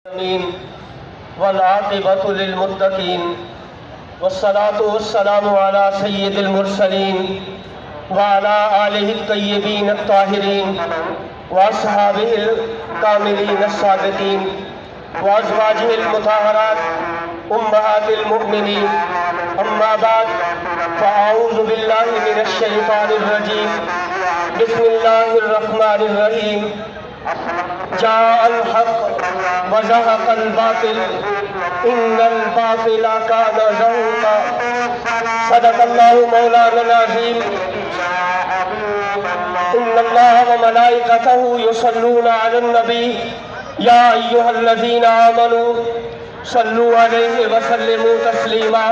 آمين والعاقبة للمتقين والصلاة والسلام على سيد المرسلين وعلى آله الطيبين الطاهرين وأصحابه الكاملين الصادقين وأزواجه المطهرات أمهات المؤمنين. أما بعد فأعوذ بالله من الشيطان الرجيم. بسم الله الرحمن الرحيم. جاء الحق وزهق الباطل إن الباطل كان زهوقا. صدق الله مولانا العظيم. إن الله وملائكته يصلون على النبي يا أيها الذين آمنوا صلوا عليه وسلموا تسليما.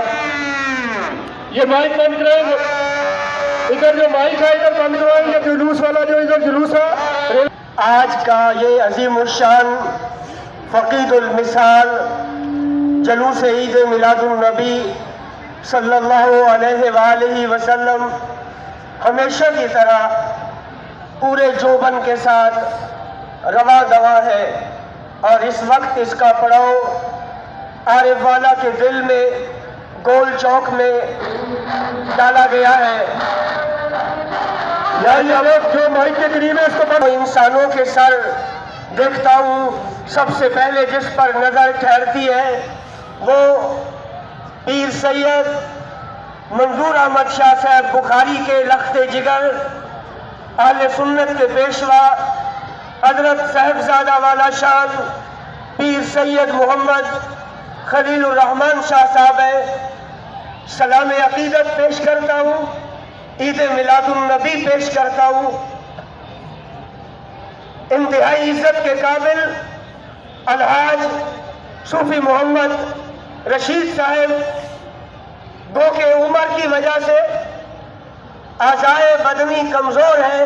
یہ مائک بند کریں، ادھر جو مائک ہے ادھر بند کروائیں، یہ جلوس والا جو ادھر جلوس ہے. آج کا یہ عظیم الشان فقید المثال جلوس عید میلاد النبی صلی اللہ علیہ وآلہ وسلم ہمیشہ کی طرح پورے جوبن کے ساتھ رواں دواں ہے، اور اس وقت اس کا پڑاؤ عارف والا کے دل میں گول چوک میں ڈالا گیا ہے. جو مائک کے قریب ہے اس کو بند. انسانوں کے سر دیکھتا ہوں، سب سے پہلے جس پر نظر ٹھہرتی ہے وہ پیر سید منظور احمد شاہ صاحب بخاری کے لخت جگر، اہل سنت کے پیشوا حضرت صاحبزادہ والا شان پیر سید محمد خلیل الرحمن شاہ صاحب ہے. سلام عقیدت پیش کرتا ہوں، عید میلاد النبی پیش کرتا ہوں. انتہائی عزت کے قابل الحاج صوفی محمد رشید صاحب، گو کہ عمر کی وجہ سے اعضائے بدنی کمزور ہیں،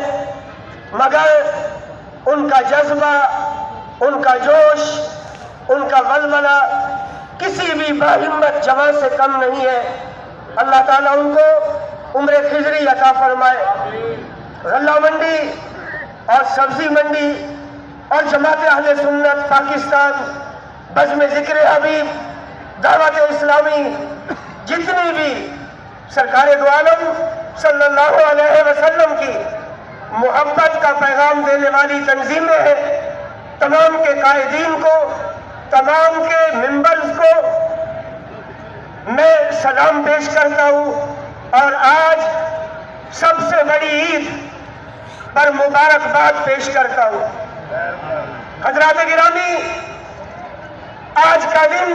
مگر ان کا جذبہ، ان کا جوش، ان کا ولولہ کسی بھی باہمت جوان سے کم نہیں ہے. اللہ تعالیٰ ان کو عمر خضری عطا فرمائے. غلہ منڈی اور سبزی منڈی اور جماعت اہل سنت پاکستان، بزم ذکر حبیب، دعوت اسلامی، جتنی بھی سرکار دو عالم صلی اللہ علیہ وسلم کی محبت کا پیغام دینے والی تنظیمیں ہیں، تمام کے قائدین کو، تمام کے ممبرز کو میں سلام پیش کرتا ہوں، اور آج سب سے بڑی عید پر مبارکباد پیش کرتا ہوں. حضرات گرامی، آج کا دن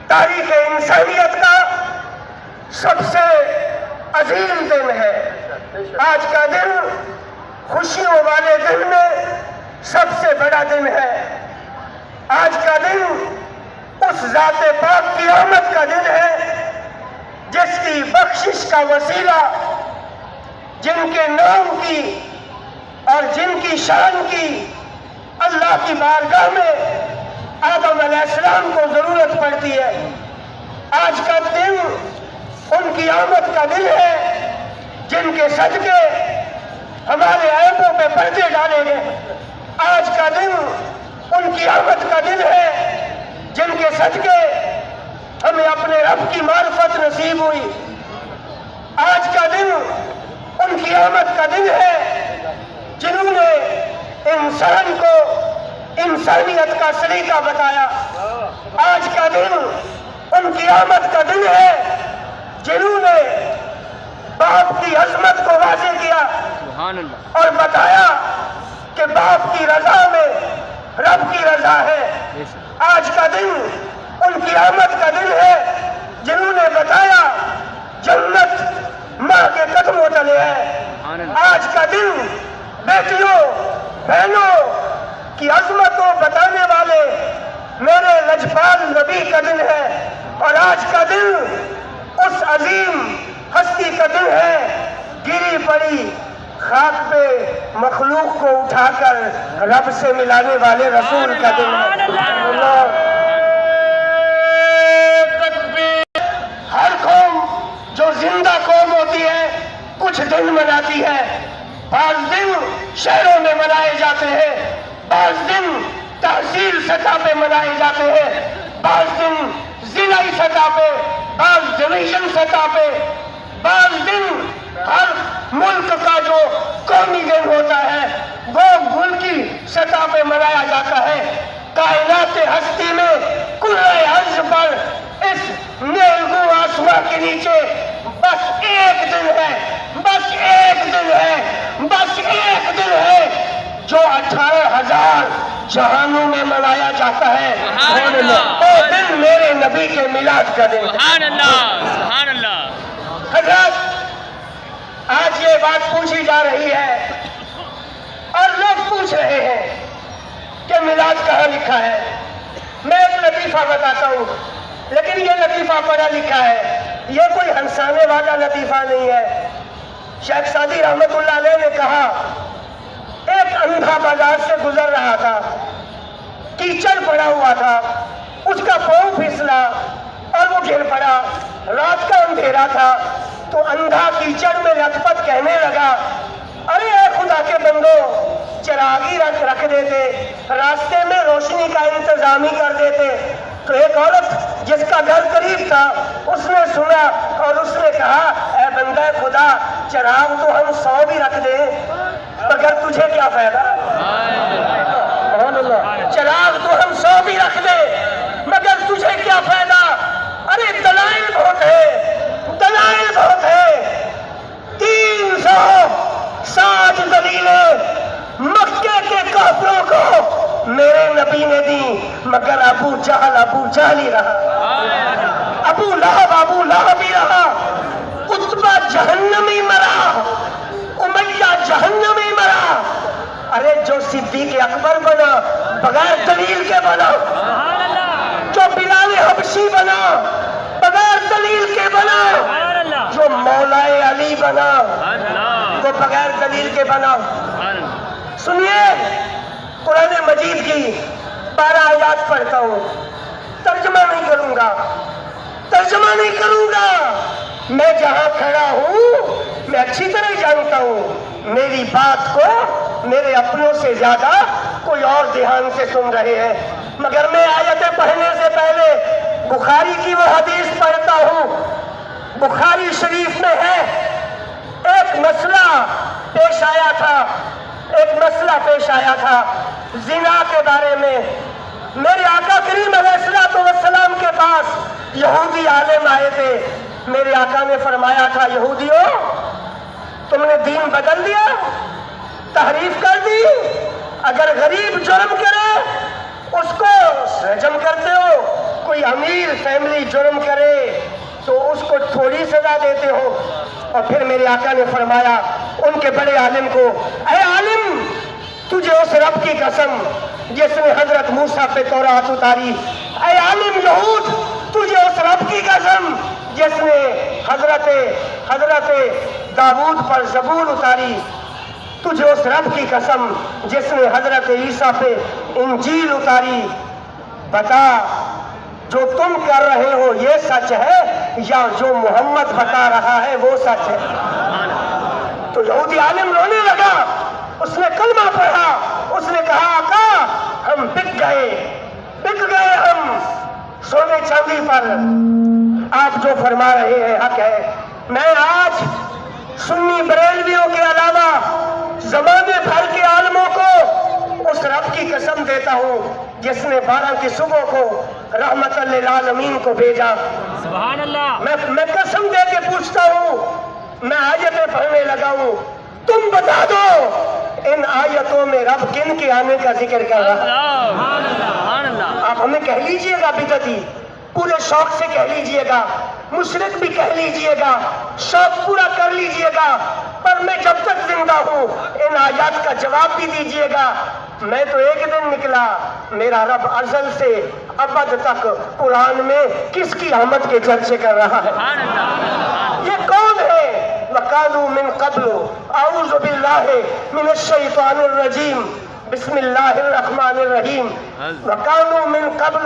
تاریخ انسانیت کا سب سے عظیم دن ہے. آج کا دن خوشیوں والے دن میں سب سے بڑا دن ہے. آج کا دن اس ذات پاک کی آمد کا دن ہے جس کی بخشش کا وسیلہ، جن کے نام کی اور جن کی شان کی اللہ کی بارگاہ میں آدم علیہ السلام کو ضرورت پڑتی ہے. آج کا دن ان کی آمد کا دن ہے جن کے صدقے ہمارے عیبوں پہ پردے ڈالیں گے. آج کا دن ان کی آمد کا دن ہے جن کے صدقے ہمیں اپنے رب کی معرفت نصیب ہوئی. آج کا دن ان کی آمد کا دن ہے جنہوں نے انسان کو انسانیت کا سلیقہ بتایا. آج کا دن ان کی آمد کا دن ہے جنہوں نے باپ کی عظمت کو واضح کیا اور بتایا کہ باپ کی رضا میں رب کی رضا ہے. آج کا دن ان کی آمد کا دن ہے جنہوں نے بتایا جنت ماں کے قدموں تلے ہے. آج کا دن بیٹیوں بہنوں کی عظمت کو بتانے والے میرے لجپال نبی کا دن ہے. اور آج کا دن اس عظیم ہستی کا دن ہے، گری پڑی خاک پہ مخلوق کو اٹھا کر رب سے ملانے والے رسول کا دن ہے. ہر قوم جو زندہ قوم ہوتی ہے کچھ دن مناتی ہے. بعض دن شہروں میں منائے جاتے ہیں، بعض دن تہذیب تحصیل سطح پہ منائے جاتے ہیں، بعض دن ضلعی سطح پہ، بعض ڈویژن سطح پہ، بعض دن ہر ملک کا جو قومی دن ہوتا ہے وہ ملکی سطح پہ منایا جاتا ہے۔ کائنات ہستی میں کل ارض پر اس نیلگوں آسمان کے نیچے بس ایک دن ہے، بس ایک دن ہے، بس ایک دن ہے جو 18,000 جہانوں میں منایا جاتا ہے۔ وہ دن میرے نبی کے میلاد کا دن ہے۔ سبحان اللہ، سبحان اللہ۔ حضرت آج یہ بات پوچھی جا رہی ہے اور لوگ پوچھ رہے ہیں کہ میلاد کہاں لکھا ہے۔ میں ایک لطیفہ بتاتا ہوں، لیکن یہ لطیفہ پڑھا لکھا ہے، یہ کوئی ہنسانے والا لطیفہ نہیں ہے۔ شیخ سعدی رحمت اللہ علیہ نے کہا ایک اندھا بازار سے گزر رہا تھا، کیچڑ پڑا ہوا تھا، اس کا پاؤں پھسلا اور وہ گر پڑا، رات کا اندھیرا تھا، تو اندھا کیچڑ میں لت پت کہنے لگا ارے اے خدا کے بندو چراغی رکھ دیتے، راستے میں روشنی کا انتظام ہی کر دیتے۔ تو ایک عورت جس کا گھر قریب تھا اس نے سنا اور اس نے کہا اے بندہ خدا چراغ تو ہم 100 بھی رکھ دیں مگر تجھے کیا فائدہ، چراغ تو ہم 100 بھی رکھ دیں مگر تجھے کیا فائدہ۔ ارے دلائل بہت ہے، دلائل بہت ہے، 360 دلیلیں مکے کے کافروں کو میرے نبی نے دی مگر ابو جہل ہی رہا، ابو لہب ہی رہا، عتبہ جہنمی مرا، امیہ جہنمی مرا۔ ارے جو صدیق اکبر بنا بغیر دلیل کے بنا، جو بلال حبشی بنا بغیر دلیل کے بنا، جو مولا علی بنا وہ بغیر دلیل کے بنا۔ سنیے قرآن مجید کی 12 آیات پڑھتا ہوں، ترجمہ نہیں کروں گا، ترجمہ نہیں کروں گا۔ میں جہاں کھڑا ہوں میں اچھی طرح جانتا ہوں میری بات کو میرے اپنوں سے زیادہ کوئی اور دھیان سے سن رہے ہیں، مگر میں آیتیں پڑھنے سے پہلے بخاری کی وہ حدیث پڑھتا ہوں۔ بخاری شریف میں ہے ایک مسئلہ پیش آیا تھا، ایک مسئلہ پیش آیا تھا زنا کے بارے میں۔ میرے آقا کریم علیہ السلام کے پاس یہودی عالم آئے تھے، میرے آقا نے فرمایا تھا یہودیوں تم نے دین بدل دیا، تحریف کر دی، اگر غریب جرم کرے اس کو رجم کرتے ہو، کوئی امیر فیملی جرم کرے تو اس کو تھوڑی سزا دیتے ہو۔ اور پھر میرے آقا نے فرمایا ان کے بڑے عالم کو اے عالم تجھے اس رب کی قسم جس نے حضرت موسیٰ پہ تورات اتاری، اے عالم یہود تجھے اس رب کی قسم جس نے حضرت داؤد پر زبور اتاری، تجھے اس رب کی قسم جس نے حضرت عیسیٰ پہ انجیل اتاری، بتا جو تم کر رہے ہو یہ سچ ہے یا جو محمد بتا رہا ہے وہ سچ ہے؟ تو یہودی عالم رونے لگا، اس نے کلمہ پڑھا، اس نے کہا آقا ہم بک گئے ہم سونے چاندی پر، آپ جو فرما رہے ہیں حق ہے۔ میں آج سنی بریلویوں کے علاوہ زمانے بھر کے عالموں کو اس رب کی قسم دیتا ہوں جس نے 12 کی صبح کو رحمت للعالمین کو بھیجا۔ سبحان اللہ۔ میں قسم دے کے پوچھتا ہوں، میں آیتیں پڑھنے لگا ہوں، تم بتا دو ان آیتوں میں رب کن کے آنے کا ذکر کر رہا ہے؟ سبحان اللہ۔ آپ ہمیں کہہ لیجئے گا بدعتی، پورے شوق سے کہہ لیجئے گا، مشرک بھی کہہ لیجئے گا، شوق پورا کر لیجئے گا، پر میں جب تک زندہ ہوں ان آیات کا جواب بھی دیجئے گا۔ میں تو ایک دن نکلا، میرا رب ازل سے ابد تک قرآن میں کس کی آمد کے چرچے کر رہا ہے؟ یہ کون ہے؟ وَقَالُوا مِن قَبْلُ أَعُوذُ بِاللَّهِ مِنَ الشَّيْطَانِ الرَّجِيمِ بسم اللہ الرحمن الرحیم وَقَالُوا مِن قَبْلُ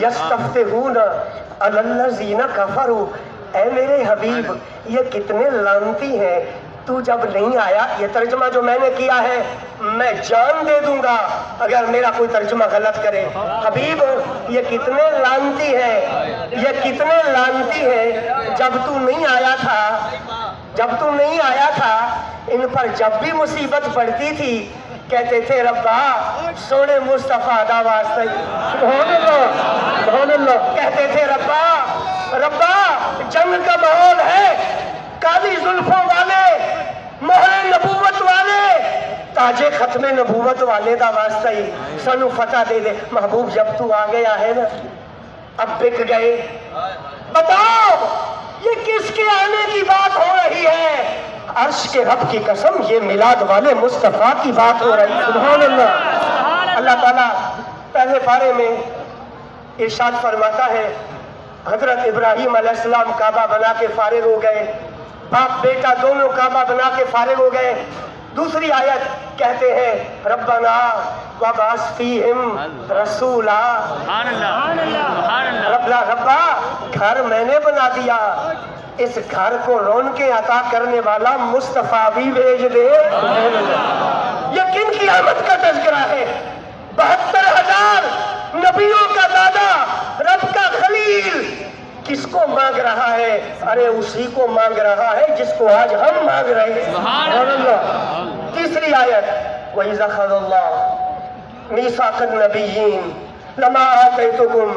يَسْتَفْتِحُونَ عَلَى الَّذِينَ كَفَرُوا۔ اے میرے حبیب یہ کتنے لعنتی ہیں تو جب نہیں آیا، یہ ترجمہ جو میں نے کیا ہے میں جان دے دوں گا اگر میرا کوئی ترجمہ غلط کرے۔ حبیب یہ کتنے لعنتی ہے، یہ کتنے لعنتی ہے، جب تو نہیں آیا تھا ان پر جب بھی مصیبت پڑتی تھی کہتے تھے ربا سونے مصطفیٰ دا واسطہ، سبحان اللہ، سبحان اللہ، کہتے تھے ربا جنگ کا ماحول ہے، کالی زلفوں والے، مہر نبوت والے، تاج ختم نبوت والے دا واسطہ ہی سانو فتح دے دے۔ محبوب جب تو آ گیا ہے نا اب بک گئے، بتاؤ یہ کس کے آنے کی بات ہو رہی ہے؟ عرش کے رب کی قسم یہ میلاد والے مصطفیٰ کی بات ہو رہی ہے۔ سبحان اللہ۔ اللہ تعالیٰ پہلے پارے میں ارشاد فرماتا ہے حضرت ابراہیم علیہ السلام کعبہ بنا کے فارغ ہو گئے، باپ بیٹا دونوں کعبہ بنا کے فارغ ہو گئے۔ دوسری آیت کہتے ہیں ربنا وبعث فیہم رسولا، ربا گھر میں نے بنا دیا، اس گھر کو رونقیں عطا کرنے والا مصطفیٰ بھی بھیج دے۔ یہ کن کی آمد کا تذکرہ ہے؟ 72,000 نبیوں کا دادا، رب کا خلیل کس کو مانگ رہا ہے؟ ارے اسی کو مانگ رہا ہے جس کو آج ہم مانگ رہے ہیں۔ سبحان اللہ۔ تیسری آیت وَإِذَا أَخَذَ اللَّهُ مِيثَاقَ النَّبِيِّينَ لَمَا آتَيْتُكُم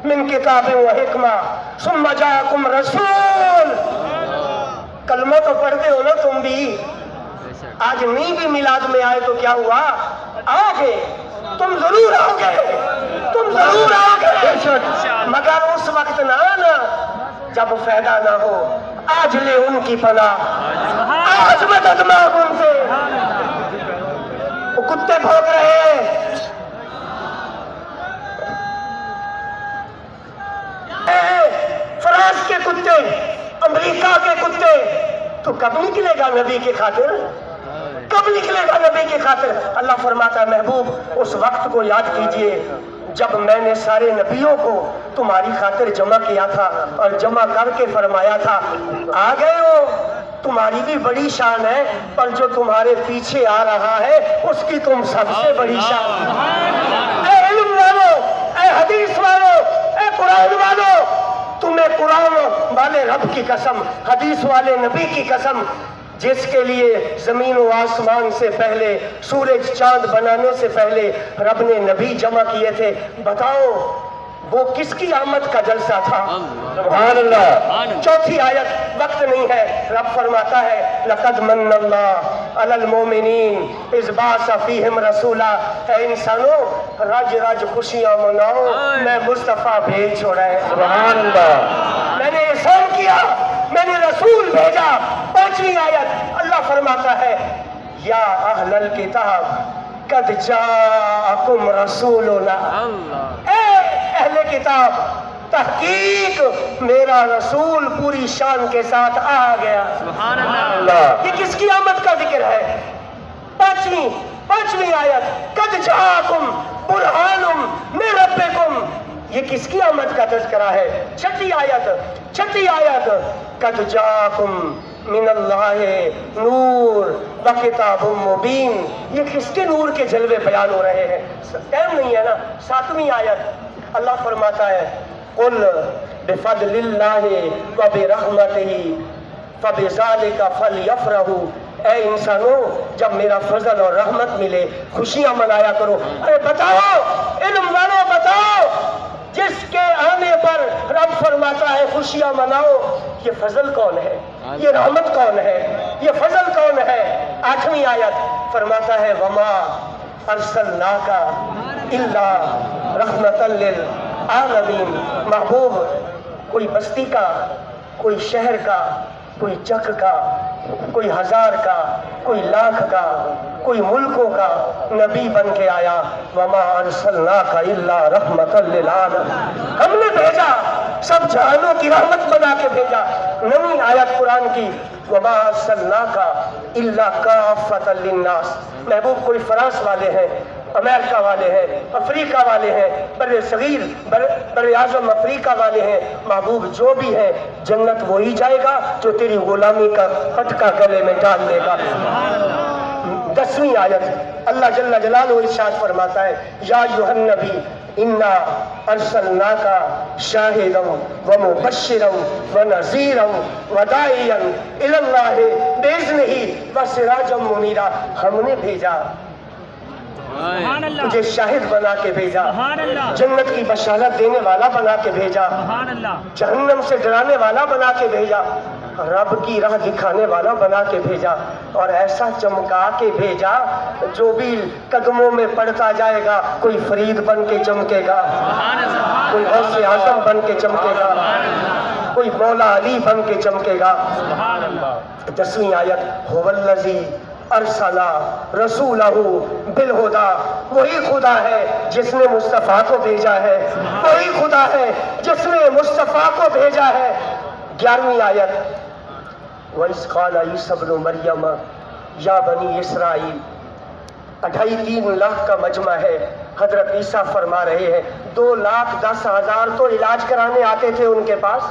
مِّن كِتَابٍ وَحِكْمَةٍ ثُمَّ جَاءَكُمْ رَسُولٌ۔ کلمہ تو پڑھتے ہو نا تم بھی، آج نہیں بھی میلاد میں آئے تو کیا ہوا؟ آگے تم ضرور آؤ گے، تم ضرور آؤ گے، مگر اس وقت نہ آنا جب فائدہ نہ ہو۔ آج لے ان کی پناہ، آج مدد مانگ ان سے۔ وہ کتے بھوک رہے ہیں، فرانس کے کتے، امریکہ کے کتے، تو کب نکلے گا نبی کی خاطر؟ کب نکلے گا نبی کی خاطر؟ اللہ فرماتا ہے محبوب اس وقت کو یاد کیجئے جب میں نے سارے نبیوں کو تمہاری خاطر جمع کیا تھا اور جمع کر کے فرمایا تھا آ گئے ہو، تمہاری بھی بڑی شان ہے، پر جو تمہارے پیچھے آ رہا ہے اس کی تم سب سے بڑی شان۔ اے علم والو، اے حدیث والو، اے قرآن والو، تمہیں قرآن والے رب کی قسم، حدیث والے نبی کی قسم، جس کے لیے زمین و آسمان سے پہلے، سورج چاند بنانے سے پہلے رب نے نبی جمع کیے تھے، بتاؤ وہ کس کی آمد کا جلسہ تھا؟ سبحان اللہ۔ چوتھی آیت، وقت نہیں ہے، رب فرماتا ہے لَقَدْ مَنَّ اللَّهُ عَلَى الْمُؤْمِنِينَ إِذْ بَعَثَ فِيهِمْ رَسُولًا۔ اے انسانوں رج رج خوشیاں مناؤ، میں مصطفیٰ بھیج چھوڑا ہے۔ سبحان اللہ۔ میں نے احسان کیا، میں نے رسول بھیجا۔ پانچویں آیت اللہ فرماتا ہے یا اہل الکتاب قد جاءکم رسولنا، اے اہل کتاب تحقیق میرا رسول پوری شان کے ساتھ آ گیا۔ سبحان اللہ۔ یہ کس کی آمد کا ذکر ہے؟ پانچویں آیت قد جاءکم برہان من ربکم، یہ کس کی آمد کا تذکرہ ہے؟ چھٹی آیت قد جاءکم من اللہ نور و کتاب مبین، یہ کس کے نور کے جلوے بیان ہو رہے ہیں؟ ٹائم نہیں ہے نا۔ ساتویں آیت اللہ فرماتا ہے قل بفضل اللہ و برحمتہ فبذالک فلیفرحوا، اے انسانوں جب میرا فضل اور رحمت ملے خوشیاں منایا کرو۔ ارے بتاؤ علم والوں، بتاؤ جس کے آنے پر رب فرماتا ہے خوشیاں مناؤ، یہ فضل کون ہے؟ یہ رحمت کون ہے؟ یہ فضل کون ہے؟ آٹھویں آیت فرماتا ہے وما ارسلناک الا رحمتا للعالمین۔ محبوب کوئی بستی کا، کوئی شہر کا، کوئی چک کا، کوئی ہزار کا، کوئی لاکھ کا، کوئی ملکوں کا نبی بن کے آیا، وما ارسلناک الا رحمتا للعالمین، ہم نے بھیجا سب جہانوں کی رحمت بنا کے بھیجا۔ نئی آیت قرآن کی وما ارسلناک الا کافۃ للناس۔ محبوب کوئی فرانس والے ہیں، امریکہ والے ہیں، افریقہ والے ہیں، بر صغیر بر اعظم افریقہ والے ہیں، محبوب جو بھی ہے جنت وہی جائے گا جو تیری غلامی کا پٹکا گلے میں ڈال دے گا۔ 10ویں آیت اللہ جل جلالہ ارشاد فرماتا ہے یا ایھا النبی انا ارسلناک شاہدا ومبشرا ونذیرا وداعیا الی اللہ باذنہ وسراجا منیرا، ہم نے بھیجا، سبحان اللہ، تجھے شاہد بنا کے بھیجا، سبحان اللہ، جنت کی بشارت دینے والا بنا کے بھیجا، سبحان اللہ، جہنم سے ڈرانے والا بنا کے بھیجا، رب کی راہ دکھانے والا بنا کے بھیجا، اور ایسا چمکا کے بھیجا جو بھی قدموں میں پڑتا جائے گا کوئی فرید بن کے چمکے گا، کوئی غوث اعظم بن کے چمکے گا، کوئی مولا علی بن کے چمکے گا۔ 10ویں آیت هو الذی ارسل رسولہ بالہدی، وہی خدا ہے جس نے مصطفیٰ کو بھیجا ہے، وہی خدا ہے جس نے مصطفیٰ کو بھیجا ہے۔ 11ویں آیت وَإِذْ قَالَ عِیسیٰ ابْنُ مَرْیَمَ یا بنی اسرائیل، 2.5-3 لاکھ کا مجمع ہے، حضرت عیسیٰ فرما رہے ہیں 2,10,000 تو علاج کرانے آتے تھے ان کے پاس،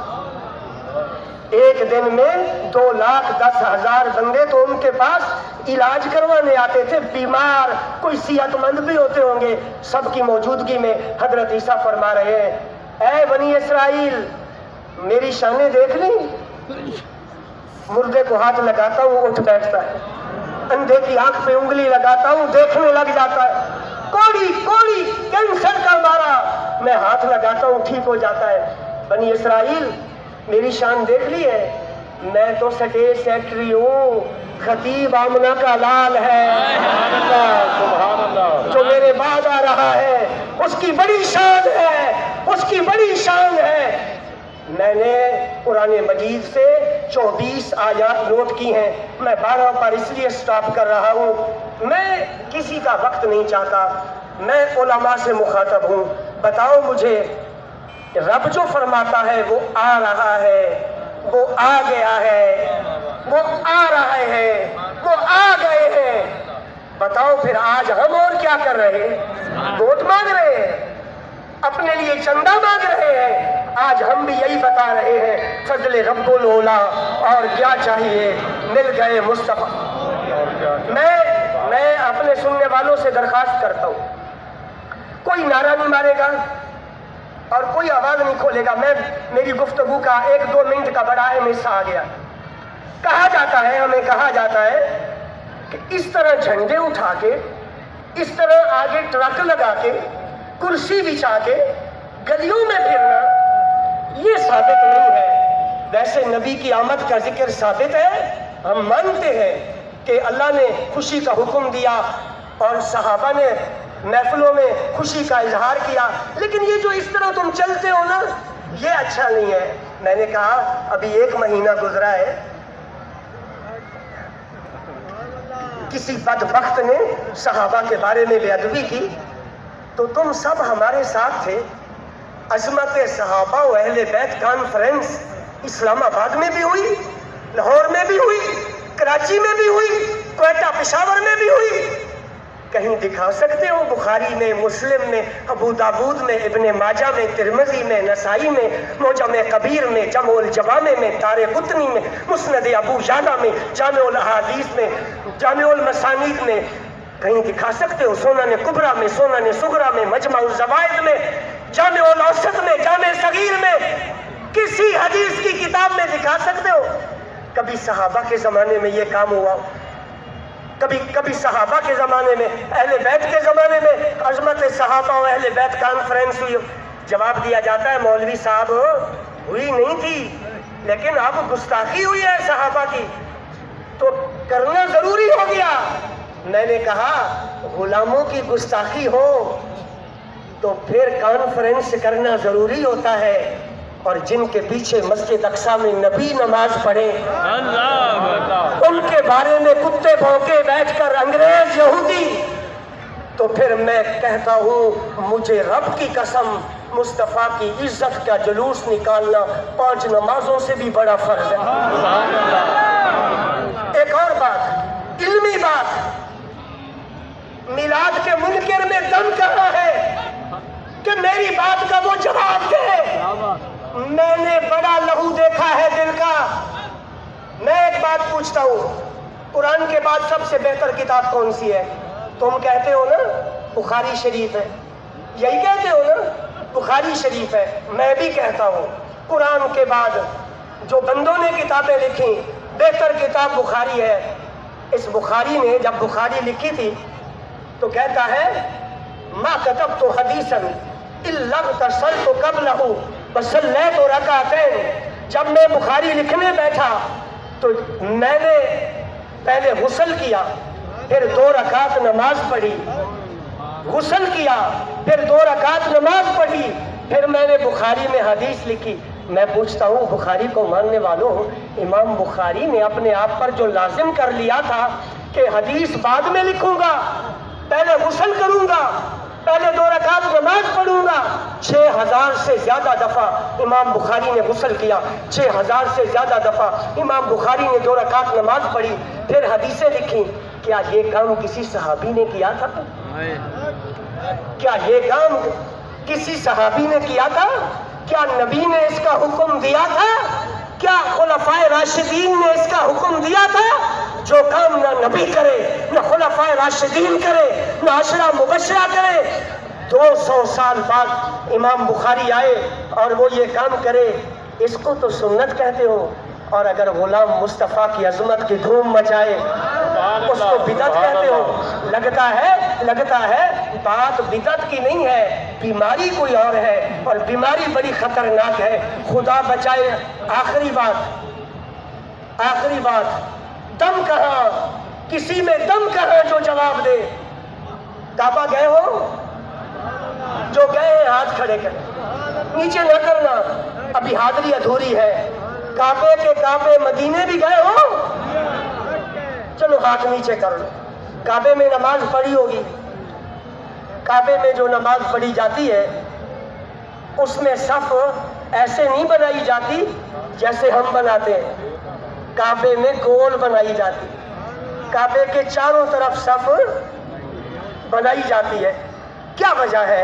ایک دن میں 2,10,000 بندے تو ان کے پاس علاج کروانے آتے تھے، بیمار کوئی صحت مند بھی ہوتے ہوں گے، سب کی موجودگی میں حضرت عیسیٰ فرما رہے ہیں اے بنی اسرائیل میری شانیں دیکھ لیں، مردے کو ہاتھ لگاتا ہوں اٹھ بیٹھتا ہے، اندھے کی آنکھ پہ انگلی لگاتا ہوں دیکھنے لگ جاتا ہے، کوڑی کینسر کا مارا میں ہاتھ لگاتا ہوں ٹھیک ہو جاتا ہے۔ بنی اسرائیل میری شان دیکھ لی ہے، میں تو سٹیج سیکٹری ہوں، خطیب آمنہ کا لال ہے، جو میرے بعد آ رہا ہے اس کی بڑی شان ہے، اس کی بڑی شان ہے۔ میں نے قرآن مجید سے 24 آیات نوٹ کی ہیں، میں 12 پر اس لیے سٹاپ کر رہا ہوں، میں کسی کا وقت نہیں چاہتا، میں علماء سے مخاطب ہوں، بتاؤ مجھے رب جو فرماتا ہے وہ آ رہا ہے، وہ آ گیا ہے، وہ آ رہے ہیں، وہ آ گئے ہیں، بتاؤ پھر آج ہم اور کیا کر رہے ہیں؟ ووٹ مانگ رہے ہیں، اپنے لیے چندہ مانگ رہے ہیں، آج ہم بھی یہی بتا رہے ہیں فضل رب العلا اور کیا چاہیے، مل گئے مصطفیٰ۔ میں اپنے سننے والوں سے درخواست کرتا ہوں کوئی نعرہ نہیں مارے گا اور کوئی آواز نہیں کھولے گا، میری گفتگو کا 1-2 منٹ کا بڑا اہم حصہ آ گیا۔ کہا جاتا ہے، ہمیں کہا جاتا ہے کہ اس طرح جھنڈے اٹھا کے، اس طرح آگے ٹرک لگا کے، کرسی بچھا کے گلیوں میں پھرنا یہ ثابت نہیں ہے۔ ویسے نبی کی آمد کا ذکر ثابت ہے، ہم مانتے ہیں کہ اللہ نے خوشی کا حکم دیا اور صحابہ نے محفلوں میں خوشی کا اظہار کیا، لیکن یہ جو اس طرح تم چلتے ہو نا یہ اچھا نہیں ہے۔ میں نے کہا ابھی 1 مہینہ گزرا ہے، کسی بدبخت نے صحابہ کے بارے میں بے ادبی کی تو تم سب ہمارے ساتھ تھے۔ عظمت صحابہ و اہل بیت کانفرنس اسلام آباد میں بھی ہوئی، لاہور میں بھی ہوئی، کراچی میں بھی ہوئی، کوئٹہ پشاور میں بھی ہوئی، کہیں دکھا سکتے ہو بخاری میں، مسلم میں، ابو داود میں، ابن ماجہ میں، ترمذی میں، نسائی میں، معجم کبیر میں، جمع الجوامع میں، دارقطنی میں، مسند ابو یعلا میں، جامع الاحادیث میں، جامع المسانید میں، کہیں دکھا سکتے ہو سنن کبریٰ میں، سنن صغریٰ میں، مجمع الزوائد میں، جامع الاوسط میں، جامع صغیر میں، کسی حدیث کی کتاب میں دکھا سکتے ہو کبھی صحابہ کے زمانے میں یہ کام ہوا؟ کبھی صحابہ کے زمانے میں، اہل بیت کے زمانے میں عظمت صحابہ و اہل بیت کانفرنس ہوئی؟ جواب دیا جاتا ہے مولوی صاحب ہوئی نہیں تھی، لیکن اب گستاخی ہوئی ہے صحابہ کی تو کرنا ضروری ہو گیا۔ میں نے کہا غلاموں کی گستاخی ہو تو پھر کانفرنس کرنا ضروری ہوتا ہے، اور جن کے پیچھے مسجد اقصیٰ میں نبی نماز پڑھے ان کے بارے میں کتے بھونکے بیٹھ کر انگریز یہودی، تو پھر میں کہتا ہوں مجھے رب کی قسم مصطفیٰ کی عزت کا جلوس نکالنا 5 نمازوں سے بھی بڑا فرض ہے۔ ایک اور بات، علمی بات، میلاد کے منکر میں دم کہاں ہے کہ میری بات کا وہ جواب دے؟ میں نے بڑا لہو دیکھا ہے دل کا۔ میں ایک بات پوچھتا ہوں، قرآن کے بعد سب سے بہتر کتاب کون سی ہے؟ تم کہتے ہو نا بخاری شریف ہے، یہی کہتے ہو نا بخاری شریف ہے۔ میں بھی کہتا ہوں قرآن کے بعد جو بندوں نے کتابیں لکھی بہتر کتاب بخاری ہے۔ اس بخاری نے جب بخاری لکھی تھی تو کہتا ہے ما کتبت حدیثا الا اغتسلت قبلہ وصلیت رکعتین۔ جب میں بخاری لکھنے بیٹھا تو میں نے پہلے غسل کیا، پھر 2 رکعت نماز پڑھی، غسل کیا، پھر 2 رکعت نماز پڑھی، پھر میں نے بخاری میں حدیث لکھی۔ میں پوچھتا ہوں بخاری کو ماننے والوں، امام بخاری نے اپنے آپ پر جو لازم کر لیا تھا کہ حدیث بعد میں لکھوں گا، پہلے غسل کروں گا، پہلے 2 رکعت نماز پڑھوں گا، 6000 سے زیادہ دفعہ امام بخاری نے غسل کیا، 6000 سے زیادہ دفعہ امام بخاری نے 2 رکعت نماز پڑھی، پھر حدیثیں لکھی۔ کیا یہ کام کسی صحابی نے کیا تھا؟ کیا یہ کام کسی صحابی نے کیا تھا؟ کیا نبی نے اس کا حکم دیا تھا؟ کیا خلفائے راشدین نے اس کا حکم دیا تھا؟ جو کام نہ نبی کرے، نہ خلفائے راشدین کرے، نہ عشرہ مبشرہ کرے، 200 سال بعد امام بخاری آئے اور وہ یہ کام کرے، اس کو تو سنت کہتے ہو۔ اور اگر غلام مصطفیٰ کی عظمت کی دھوم مچائے اس کو بدعت کہتے ہو۔ لگتا ہے بات بدعت کی نہیں ہے، بیماری کوئی اور ہے، اور بیماری بڑی خطرناک ہے، خدا بچائے۔ آخری بات، دم کہاں؟ کسی میں دم کہاں جو جواب دے؟ کعبہ گئے ہو؟ جو گئے ہیں ہاتھ کھڑے کریں، نیچے نہ کرنا، ابھی حاضری ادھوری ہے۔ کعبے کے کعبے مدینے بھی گئے ہو؟ چلو ہاتھ نیچے کر لو۔ کعبے میں نماز پڑھی ہوگی، کعبے میں جو نماز پڑھی جاتی ہے اس میں صف ایسے نہیں بنائی جاتی جیسے ہم بناتے ہیں، کعبے میں گول بنائی جاتی، کعبے کے چاروں طرف صف بنائی جاتی ہے۔ کیا وجہ ہے؟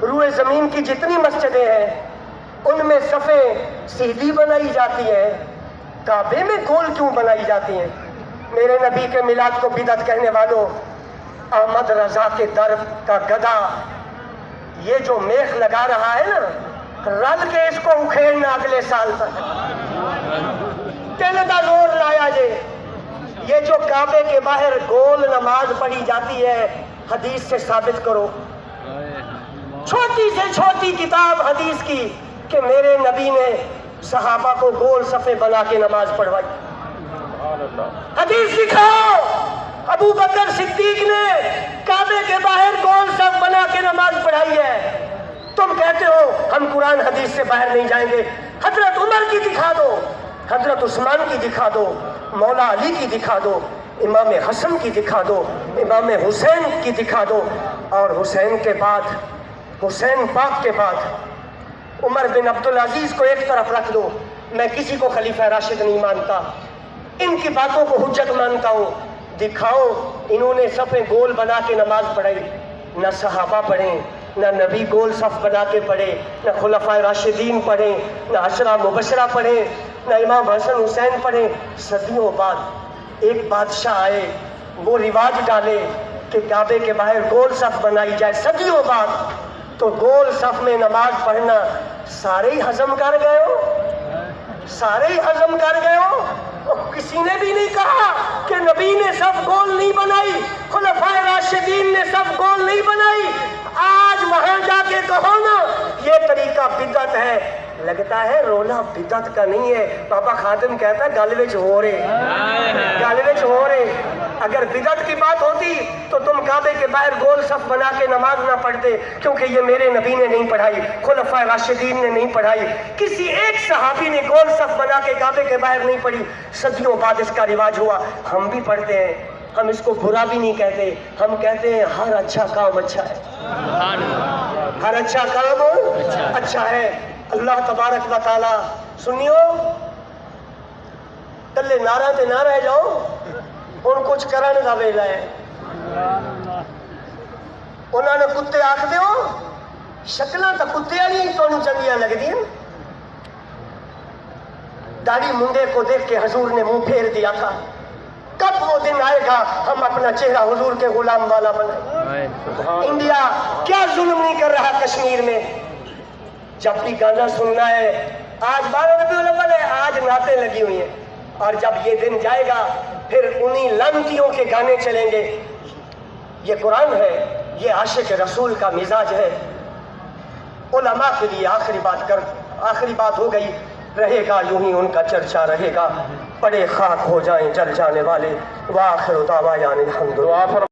روئے زمین کی جتنی مسجدیں ہیں ان میں صفیں سیدھی بنائی جاتی ہیں، کعبے میں گول کیوں بنائی جاتی ہیں؟ میرے نبی کے میلاد کو بدعت کہنے والوں، احمد رضا کے در کا گدھا یہ جو میخ لگا رہا ہے نا، رل کے اس کو اکھیڑنا اگلے سال تک، دل دا زور لایا جے۔ یہ جو کعبے کے باہر گول نماز پڑھی جاتی ہے حدیث سے ثابت کرو، چھوٹی سے چھوٹی کتاب حدیث کی کہ میرے نبی نے صحابہ کو گول صفیں بنا کے نماز پڑھوائی۔ حدیث دکھاؤ ابو بکر صدیق نے کعبے کے باہر گول صف بنا کے نماز پڑھائی ہے۔ تم کہتے ہو ہم قرآن حدیث سے باہر نہیں جائیں گے، حضرت عمر کی دکھا دو، حضرت عثمان کی دکھا دو، مولا علی کی دکھا دو، امام حسن کی دکھا دو، امام حسین کی دکھا دو، اور حسین کے بعد، حسین پاک کے بعد عمر بن عبدالعزیز کو ایک طرف رکھ دو۔ میں کسی کو خلیفہ راشد نہیں مانتا، ان کی باتوں کو حجت مانتا ہوں۔ دکھاؤ انہوں نے صفیں گول بنا کے نماز پڑھائی، نہ صحابہ پڑھیں، نہ نبی گول صف بنا کے پڑھے، نہ خلفائے راشدین پڑھیں، نہ عشرہ مبشرہ پڑھیں، نہ امام حسن حسین پڑھیں۔ صدیوں بعد ایک بادشاہ آئے، وہ رواج ڈالے کہ کعبے کے باہر گول صف بنائی جائے۔ صدیوں بعد تو گول صف میں نماز پڑھنا سارے ہی ہضم کر گئے ہو، سارے ہی ہضم کر گئے ہو۔ کسی نے بھی نہیں کہا کہ نبی نے صف گول نہیں بنائی، خلفائے راشدین نے صف گول نہیں بنائی۔ آج وہاں جا کے کہو نا یہ طریقہ بدعت ہے، لگتا ہے رونا بدعت کا نہیں ہے۔ بابا خادم کہتا ہے گل وچ ہو رہے، گل وچ ہو رہے۔ اگر بدعت کی بات ہوتی تو تم کعبے کے باہر گول صف بنا کے نماز نہ پڑھتے، کیونکہ یہ میرے نبی نے نہیں پڑھائی، خلفائے راشدین نے نہیں پڑھائی، کسی ایک صحابی نے گول صف بنا کے کعبے کے باہر نہیں پڑھی۔ صدیوں بعد اس کا رواج ہوا، ہم بھی پڑھتے ہیں، ہم اس کو برا بھی نہیں کہتے، ہم کہتے ہیں ہر اچھا کام اچھا ہے، ہر اچھا کام اچھا ہے۔ اللہ تبارک و تعالی سنیو کلے نعرہ تے نہ رہ جاؤ، ان کچھ کرن دا ویلا ہے۔ انہوں نے کتے آکھ دے ہو شکلیں تو کتے والی تو چنگیاں لگ دی ہیں. داڑھی منڈے کو دیکھ کے حضور نے منہ پھیر دیا تھا. کب وہ دن آئے گا ہم اپنا چہرہ حضور کے غلام والا بنائیں. انڈیا کیا ظلم نہیں کر رہا کشمیر میں. جب بھی گانا سننا ہے آج 12 ربیع الاول ہے, آج نعتیں لگی ہوئی ہیں, اور جب یہ دن جائے گا پھر انہی لعنتیوں کے گانے چلیں گے. یہ قرآن ہے, یہ عاشق رسول کا مزاج ہے. علماء کے لیے آخری بات ہو گئی, رہے گا یوں ہی ان کا چرچا رہے گا, پڑے خاک ہو جائیں جل جانے والے. وآخر دعوانا الحمدللہ.